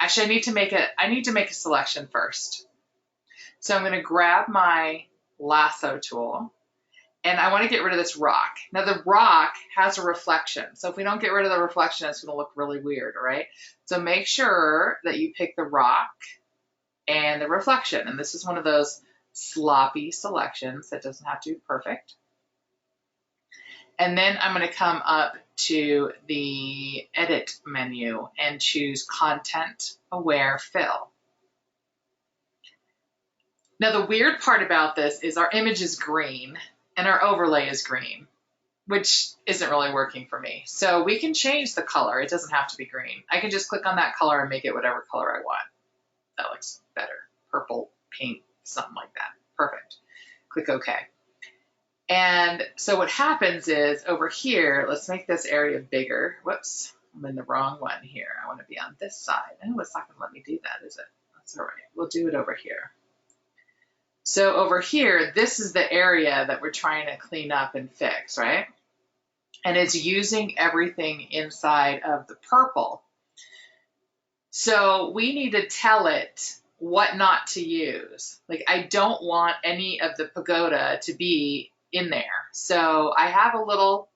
Actually, I need to make a selection first. So I'm going to grab my lasso tool and I want to get rid of this rock. Now the rock has a reflection. So if we don't get rid of the reflection, it's going to look really weird, all right? So make sure that you pick the rock and the reflection. And this is one of those sloppy selections that doesn't have to be perfect. And then I'm going to come up to the edit menu and choose content aware fill. Now the weird part about this is our image is green and our overlay is green, which isn't really working for me. So we can change the color. It doesn't have to be green. I can just click on that color and make it whatever color I want. That looks better. Purple, pink, something like that. Perfect. Click OK. And so what happens is over here, let's make this area bigger. Whoops, I'm in the wrong one here. I want to be on this side. Oh, it's not going to let me do that, is it? That's all right. We'll do it over here. So over here, this is the area that we're trying to clean up and fix, right? And it's using everything inside of the purple. So we need to tell it what not to use. Like I don't want any of the pagoda to be in there. So I have a little,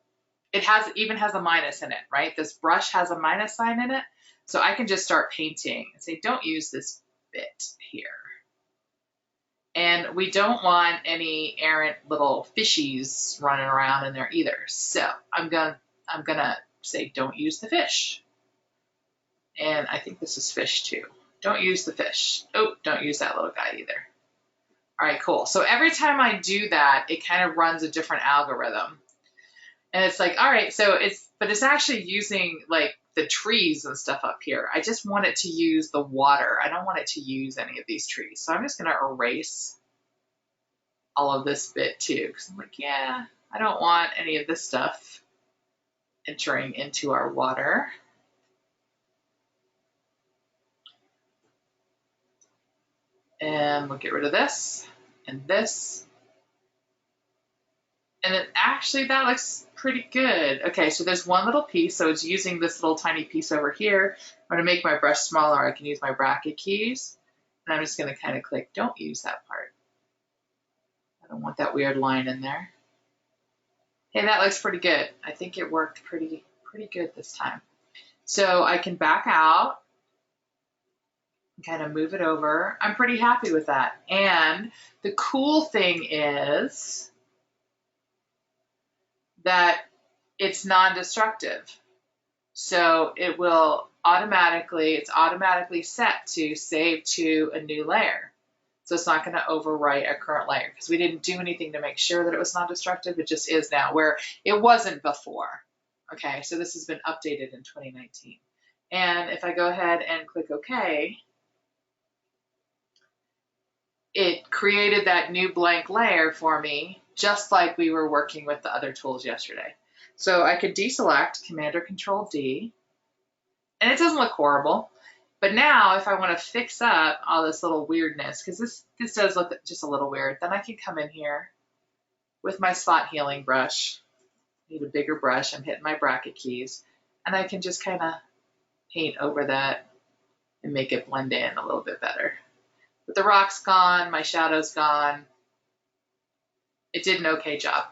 even has a minus in it, right? This brush has a minus sign in it. So I can just start painting and say, don't use this bit here. And we don't want any errant little fishies running around in there either. So I'm gonna say, don't use the fish. And I think this is fish too. Don't use the fish. Oh, don't use that little guy either. All right, cool. So every time I do that, it kind of runs a different algorithm. And it's like, all right, so it's actually using like the trees and stuff up here. I just want it to use the water. I don't want it to use any of these trees. So I'm just gonna erase all of this bit too, because I'm like, yeah, I don't want any of this stuff entering into our water. And we'll get rid of this and this. And then actually that looks pretty good. Okay, so there's one little piece, so it's using this little tiny piece over here. I'm gonna make my brush smaller. I can use my bracket keys. And I'm just gonna kind of click, don't use that part. I don't want that weird line in there. Hey, that looks pretty good. I think it worked pretty good this time. So I can back out, kind of move it over. I'm pretty happy with that. And the cool thing is that it's non-destructive. So it will it's automatically set to save to a new layer. So it's not going to overwrite our current layer because we didn't do anything to make sure that it was non-destructive. It just is now, where it wasn't before. Okay, so this has been updated in 2019. And if I go ahead and click OK, it created that new blank layer for me, just like we were working with the other tools yesterday. So I could deselect, Command or Control D, and it doesn't look horrible. But now if I want to fix up all this little weirdness, because this does look just a little weird, then I can come in here with my spot healing brush. I need a bigger brush. I'm hitting my bracket keys, and I can just kind of paint over that and make it blend in a little bit better. But the rock's gone, my shadow's gone. It did an okay job.